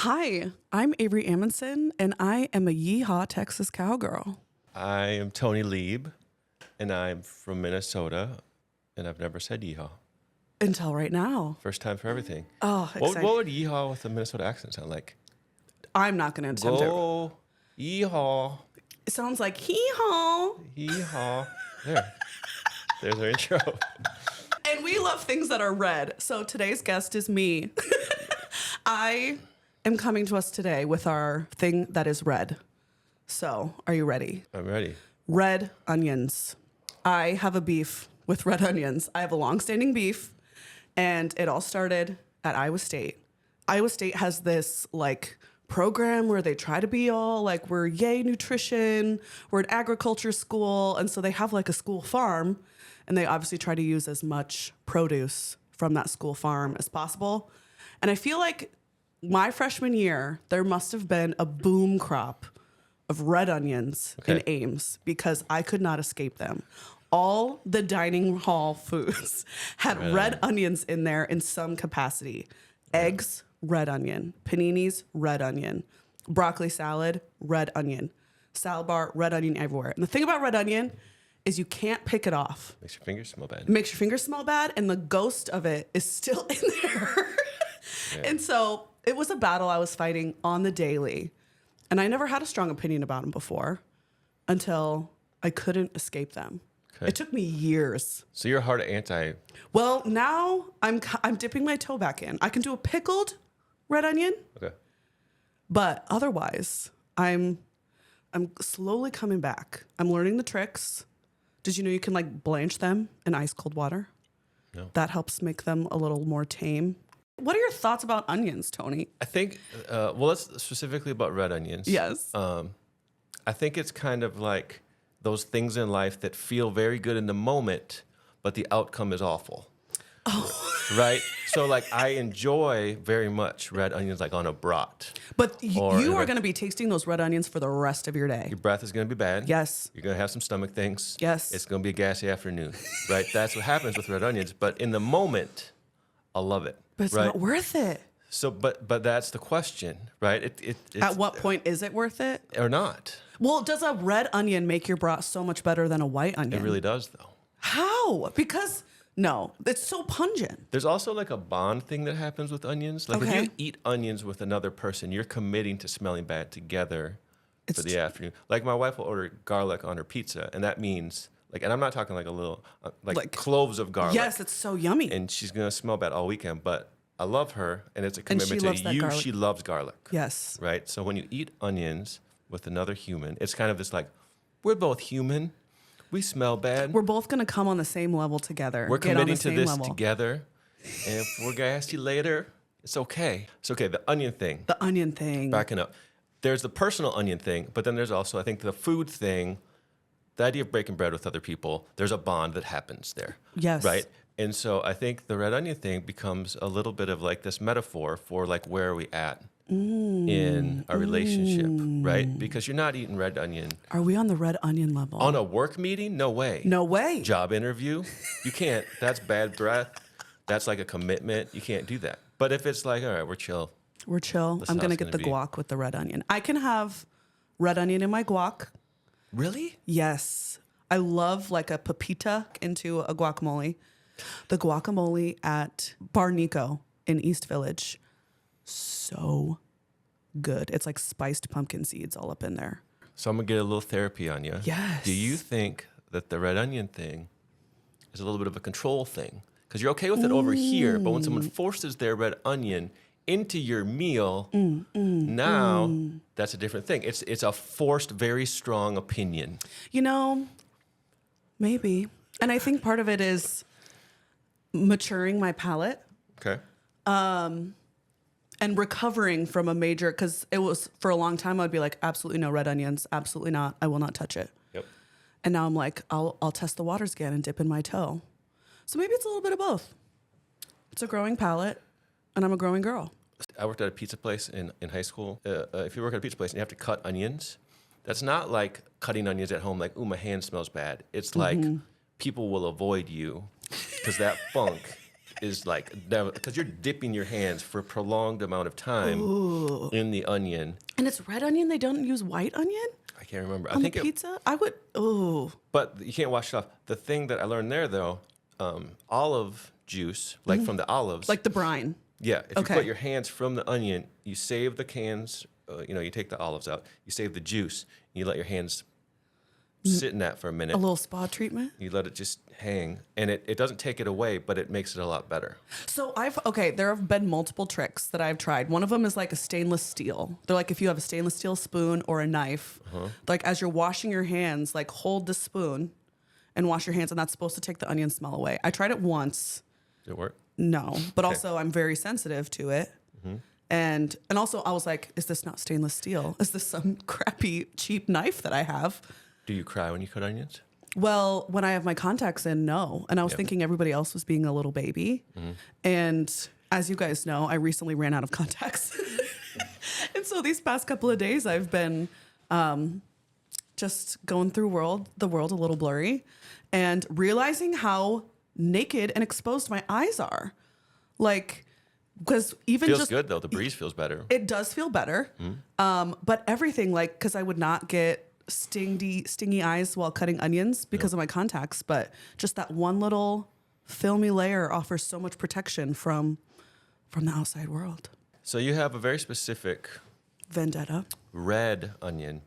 Hi, I'm Avery Amensen, and I am a Yeehaw, Texas cowgirl. I am Tony Lieb, and I'm from Minnesota, and I've never said yeehaw. Until right now. First time for everything. Oh, What exciting. would yeehaw with a Minnesota accent sound like? I'm not going to attempt it. Go yeehaw, It sounds like hee-haw. yeehaw. There's our intro. And we love things that are red. So today's guest is me. I am coming to us today with our thing that is red. So, are you ready? I'm ready. Red onions. I have a beef with red onions. I have a long-standing beef, and it all started at Iowa State. Iowa State has this program where they try to be all we're yay nutrition, we're an agriculture school, and so they have a school farm, and they obviously try to use as much produce from that school farm as possible. And I feel like my freshman year, there must have been a boom crop of red onions in Ames because I could not escape them. All the dining hall foods had red onions in there in some capacity. Eggs, red onion. Paninis, red onion. Broccoli salad, red onion. Salad bar, red onion everywhere. And the thing about red onion is you can't pick it off. Makes your fingers smell bad. It makes your fingers smell bad, and the ghost of it is still in there. And so it was a battle I was fighting on the daily. And I never had a strong opinion about them before until I couldn't escape them. Okay. It took me years. So you're hard anti. Well, now I'm dipping my toe back in. I can do a pickled red onion, Okay. but otherwise, I'm slowly coming back. I'm learning the tricks. Did you know you can blanch them in ice cold water? No. That helps make them a little more tame. What are your thoughts about onions, Tony? I think, let's specifically about red onions. Yes. I think it's kind of like those things in life that feel very good in the moment, but the outcome is awful. Oh. Right? So I enjoy very much red onions on a brat. But you are going to be tasting those red onions for the rest of your day. Your breath is going to be bad. Yes. You're going to have some stomach things. Yes. It's going to be a gassy afternoon. Right? That's what happens with red onions. But in the moment, I love it. But it's not worth it. So, but that's the question, right? It's, At what point is it worth it? Or not? Well, does a red onion make your broth so much better than a white onion? It really does, though. How? Because, no, it's so pungent. There's also a bond thing that happens with onions. If you eat onions with another person, you're committing to smelling bad together for the afternoon. My wife will order garlic on her pizza, and that means, and I'm not talking a little, cloves of garlic. Yes, it's so yummy. And she's going to smell bad all weekend, but I love her, and it's a commitment to you. She loves garlic. Yes. Right? So when you eat onions with another human, it's kind of this we're both human. We smell bad. We're both going to come on the same level together. We're committing to this together. And if we're gassy later, it's okay. It's okay. The onion thing. The onion thing. Backing up. There's the personal onion thing, but then there's also, I think, the food thing. The idea of breaking bread with other people, there's a bond that happens there. Yes. Right? And so I think the red onion thing becomes a little bit of this metaphor for where are we at in our relationship, right? Because you're not eating red onion. Are we on the red onion level? On a work meeting? No way. No way. Job interview? You can't. That's bad breath. That's a commitment. You can't do that. But if it's all right, we're chill. We're chill. I'm going to get the guac with the red onion. I can have red onion in my guac. Really? Yes. I love a pepita into a guacamole. The guacamole at Bar Nico in East Village, so good. It's spiced pumpkin seeds all up in there. So I'm going to get a little therapy on you. Yes. Do you think that the red onion thing is a little bit of a control thing? Because you're okay with it over here, but when someone forces their red onion into your meal, now that's a different thing. It's a forced, very strong opinion. Maybe. And I think part of it is maturing my palate. Okay. And recovering from a major, because it was for a long time, I'd be absolutely no red onions, absolutely not. I will not touch it. Yep. And now I'm I'll test the waters again and dip in my toe. So maybe it's a little bit of both. It's a growing palate, and I'm a growing girl. I worked at a pizza place in high school. If you work at a pizza place and you have to cut onions, that's not like cutting onions at home, ooh, my hand smells bad. It's people will avoid you because that funk is like, because you're dipping your hands for a prolonged amount of time in the onion. And it's red onion. They don't use white onion I can't remember. on the pizza. I would. Oh, But you can't wash it off. The thing that I learned there, though, olive juice, like from the olives. like the brine. Yeah, if Okay. you put your hands from the onion, you save the cans, you take the olives out, you save the juice, and you let your hands sit in that for a minute. A little spa treatment. You let it just hang, and it doesn't take it away, but it makes it a lot better. So there have been multiple tricks that I've tried. One of them is like a stainless steel. They're like, if you have a stainless steel spoon or a knife, like as you're washing your hands, like hold the spoon and wash your hands, and that's supposed to take the onion smell away. I tried it once. Did it work? No, but also I'm very sensitive to it. And also I was like, is this not stainless steel? Is this some crappy, cheap knife that I have? Do you cry when you cut onions? Well, when I have my contacts in, no. And I was thinking everybody else was being a little baby. And as you guys know, I recently ran out of contacts. And so these past couple of days, I've been just going through the world a little blurry and realizing how naked and exposed my eyes are. Like, because even Feels just good, though. The breeze feels better. it does feel better. But everything, like, because I would not get stingy eyes while cutting onions because of my contacts, but just that one little filmy layer offers so much protection from the outside world. So you have a very specific Vendetta. red onion.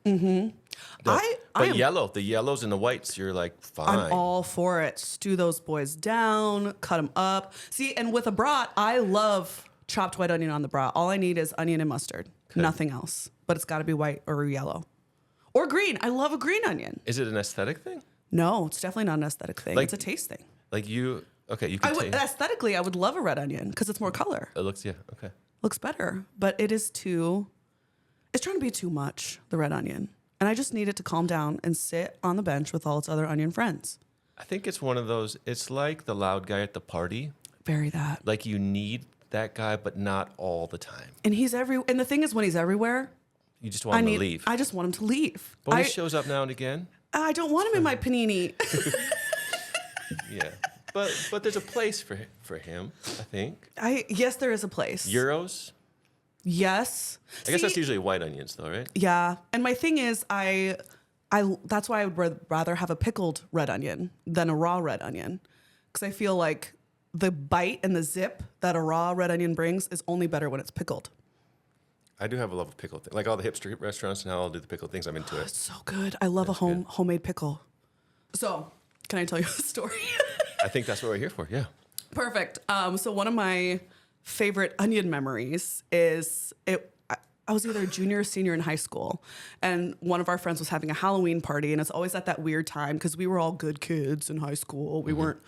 But yellow, the yellows and the whites, you're like, fine. I'm all for it. Stew those boys down, cut them up. See, and with a brat, I love chopped white onion on the brat. All I need is onion and mustard, nothing else. But it's got to be white or yellow. Or green. I love a green onion. Is it an aesthetic thing? No, it's definitely not an aesthetic thing. Like- It's a taste thing. Like you can Aesthetically, I would love a red onion because it's more color. It looks, okay. Looks better. But it's trying to be too much, the red onion. And I just need it to calm down and sit on the bench with all its other onion friends. I think it's one of those, it's like the loud guy at the party. Bury that. Like you need that guy, but not all the time. And and the thing is, when he's everywhere, You just want him to leave. I just want him to leave. But when he shows up now and again, I don't want him in my panini. yeah. But there's a place for him, I think. Yes, there is a place. Euros. Yes. I guess that's usually white onions, though, right? Yeah. And my thing is, that's why I would rather have a pickled red onion than a raw red onion. Because I feel like the bite and the zip that a raw red onion brings is only better when it's pickled. I do have a love of pickled things. Like all the hipster restaurants now, I'll do the pickled things. I'm into it. It's so good. I love a homemade pickle. So, can I tell you a story? I think that's what we're here for. Yeah. Perfect. So one of my favorite onion memories is I was either a junior or senior in high school, and one of our friends was having a Halloween party, and it's always at that weird time because we were all good kids in high school. We weren't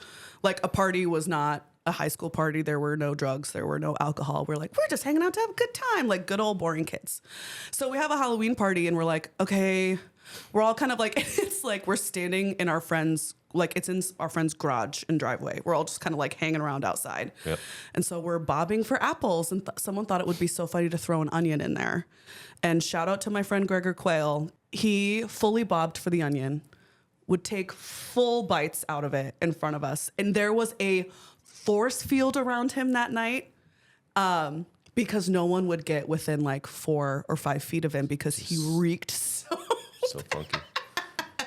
like a party was not a high school party. There were no drugs. There were no alcohol. We're just hanging out to have a good time, like good old boring kids. So we have a Halloween party, and we're like, okay, we're all kind of like, it's like we're standing in our friend's, like it's in our friend's garage and driveway. We're all just kind of like hanging around outside. Yep. And so we're bobbing for apples, and someone thought it would be so funny to throw an onion in there. And shout out to my friend Gregor Quayle. He fully bobbed for the onion, would take full bites out of it in front of us. And there was a force field around him that night because no one would get within like 4 or 5 feet of him because he reeked So funky.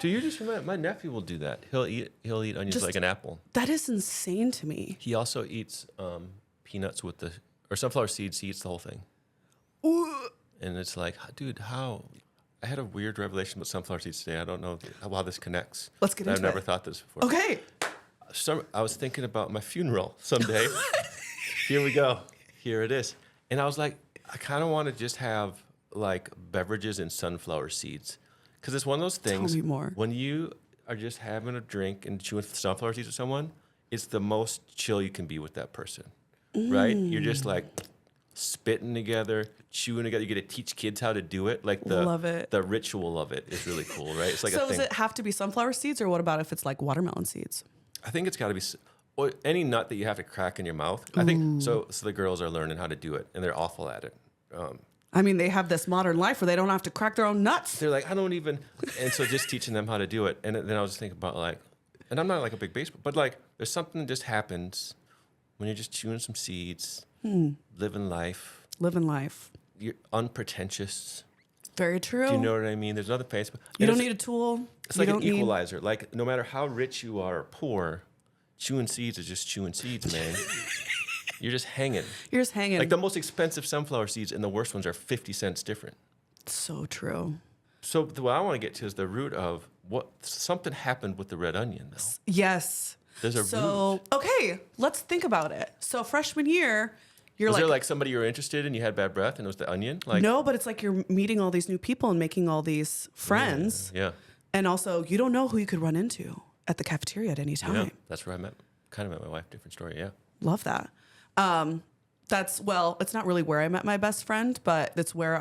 Do you just remember? My nephew will do that. He'll eat onions like an apple. That is insane to me. He also eats peanuts or sunflower seeds. He eats the whole thing. Ooh. And it's like, dude, how? I had a weird revelation with sunflower seeds today. I don't know how this connects. Let's get into I've never it. thought this before. Okay. I was thinking about my funeral someday. Here we go. Here it is. And I was like, I kind of want to just have like beverages and sunflower seeds. Because it's one of those things. Tell me more. When you are just having a drink and chewing sunflower seeds with someone, it's the most chill you can be with that person, right? You're just like spitting together, chewing together. You get to teach kids how to do it. Like Love it. The ritual of it is really cool, right? It's like a So thing. does it have to be sunflower seeds, or what about if it's like watermelon seeds? I think it's got to be or any nut that you have to crack in your mouth. I think so. So the girls are learning how to do it, and they're awful at it. I mean, they have this modern life where they don't have to crack their own nuts. They're like, I don't even. And so just teaching them how to do it. And then I was just thinking about like, and I'm not like a big baseball, but like there's something that just happens when you're just chewing some seeds, living life. Living life. You're unpretentious. Very true. Do you know what I mean? There's another place. You don't need a tool. It's like an equalizer. Like no matter how rich you are or poor, chewing seeds is just chewing seeds, man. You're just hanging. You're just hanging. Like the most expensive sunflower seeds and the worst ones are 50 cents different. So true. So what I want to get to is the root of something happened with the red onion, though. Yes. There's a root. Okay, let's think about it. So freshman year, was there like somebody you were interested in, you had bad breath, and it was the onion? Like no, but it's like you're meeting all these new people and making all these friends. Yeah. And also, you don't know who you could run into at the cafeteria at any time. Yeah. That's where I met my wife. Different story. Yeah. Love that. It's not really where I met my best friend, but it's where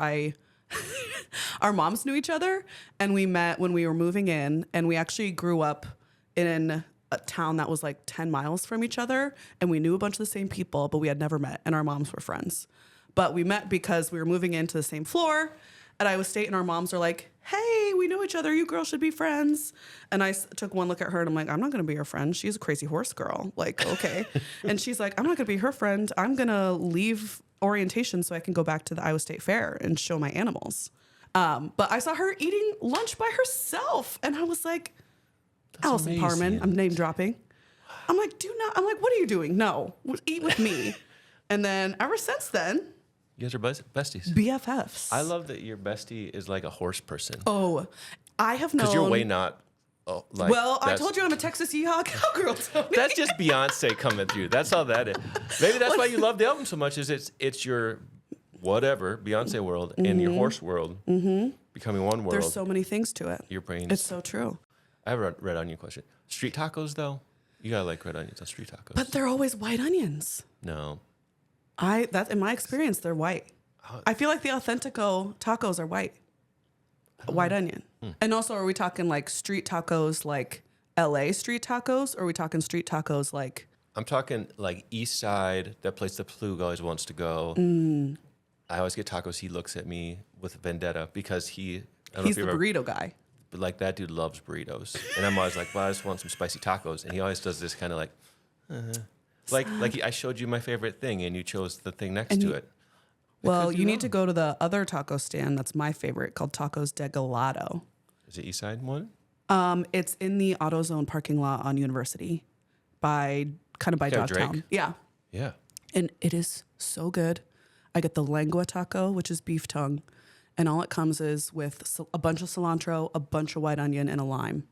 our moms knew each other, and we met when we were moving in, and we actually grew up in a town that was like 10 miles from each other, and we knew a bunch of the same people, but we had never met, and our moms were friends. But we met because we were moving into the same floor at Iowa State, and our moms are like, hey, we know each other. You girls should be friends. And I took one look at her, and I'm like, I'm not going to be her friend. She's a crazy horse girl. Like, okay. And she's like, I'm not going to be her friend. I'm going to leave orientation so I can go back to the Iowa State Fair and show my animals. But I saw her eating lunch by herself, and I was like, that's Allison amazing. Parman, I'm name dropping. I'm like, what are you doing? No, eat with me. And then ever since then, you guys are besties. BFFs. I love that your bestie is like a horse person. Oh, I have known. Because you're way not. Like, well, I told you I'm a Texas Yeehaw cowgirl, Tony. That's just Beyonce coming through. That's all that is. Maybe that's why you love the album so much. Is it's your whatever Beyonce world and your horse world becoming one world. There's so many things to it. Your brain. It's so true. I have a red onion question. Street tacos, though, you gotta like red onions on street tacos. But they're always white onions. No. That's in my experience, they're white. I feel like the Authentico tacos are white. White onion. And also, are we talking like street tacos like LA street tacos, or are we talking street tacos like? I'm talking like East Side, that place the Plug always wants to go. I always get tacos. He looks at me with vendetta because he's the burrito guy. But like that dude loves burritos, and I'm always like, well, I just want some spicy tacos, and he always does this kind of like, I showed you my favorite thing, and you chose the thing next to it. Well, you need to go to the other taco stand that's my favorite, called Tacos de Galado. Is it East Side one? It's in the AutoZone parking lot on University, by Dogtown. Drake? Yeah. Yeah. And it is so good. I get the lengua taco, which is beef tongue, and all it comes is with a bunch of cilantro, a bunch of white onion, and a lime.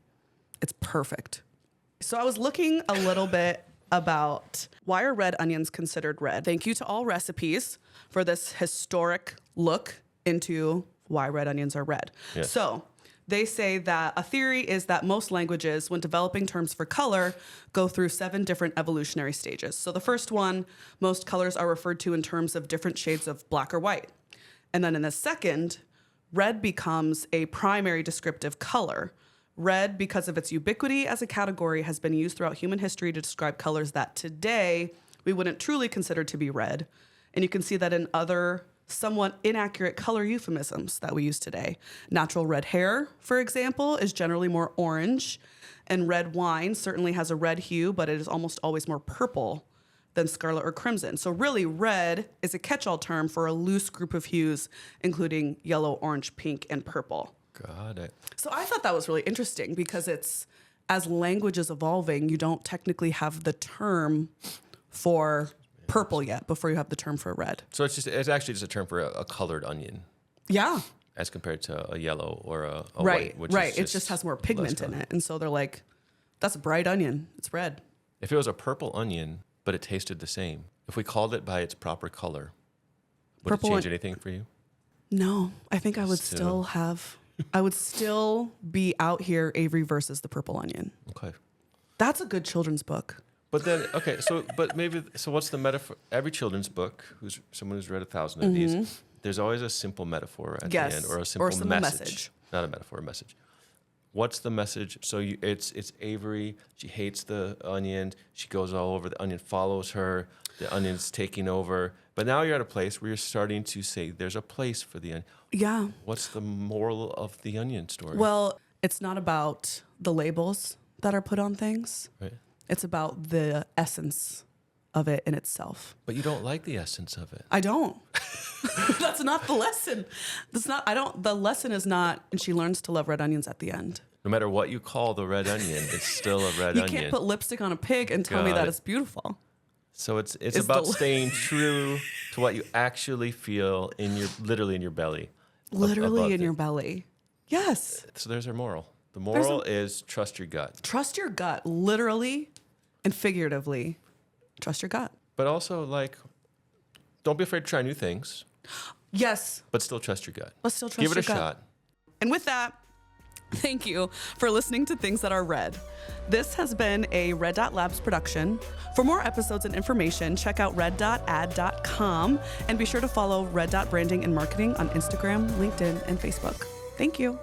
It's perfect. So I was looking a little bit about why are red onions considered red. Thank you to All Recipes for this historic look into why red onions are red. Yeah. So they say that a theory is that most languages, when developing terms for color, go through 7 different evolutionary stages. So the first one, most colors are referred to in terms of different shades of black or white. And then in the second, red becomes a primary descriptive color. Red, because of its ubiquity as a category, has been used throughout human history to describe colors that today we wouldn't truly consider to be red. And you can see that in other somewhat inaccurate color euphemisms that we use today. Natural red hair, for example, is generally more orange, and red wine certainly has a red hue, but it is almost always more purple than scarlet or crimson. So really, red is a catch-all term for a loose group of hues, including yellow, orange, pink, and purple. Got it. So I thought that was really interesting because as language is evolving, you don't technically have the term for purple yet before you have the term for red. So it's actually just a term for a colored onion. Yeah. As compared to a yellow or a right, white. right. It just has more pigment in it. And so they're like, that's a bright onion. It's red. If it was a purple onion, but it tasted the same, if we called it by its proper color, would it change anything for you? No, I think I would I would still be out here, Avery versus the purple onion. Okay. That's a good children's book. But then, okay, so what's the metaphor? Every children's book, someone who's read 1,000 of these, there's always a simple metaphor at the end, or a simple message. Not a metaphor, a message. What's the message? So it's Avery. She hates the onion. She goes all over. The onion follows her. The onion's taking over. But now you're at a place where you're starting to say there's a place for the onion. Yeah. What's the moral of the onion story? Well, it's not about the labels that are put on things. Right. It's about the essence of it in itself. But you don't like the essence of it. I don't. That's not the lesson. The lesson is not, and she learns to love red onions at the end. No matter what you call the red onion, it's still a red You onion. can't put lipstick on a pig and tell me Got that it. it's beautiful. So it's about staying true to what you actually feel literally in your belly. Literally above in it. your belly. Yes. So there's our moral. The moral is trust your gut. Trust your gut, literally and figuratively. Trust your gut. But also, like, don't be afraid to try new things, Yes. but still trust your gut. But still trust Give it your a gut. shot. And with that, thank you for listening to Things That Are Red. This has been a Red Dot Labs production. For more episodes and information, check out red.ad.com and be sure to follow Red Dot Branding and Marketing on Instagram, LinkedIn, and Facebook. Thank you.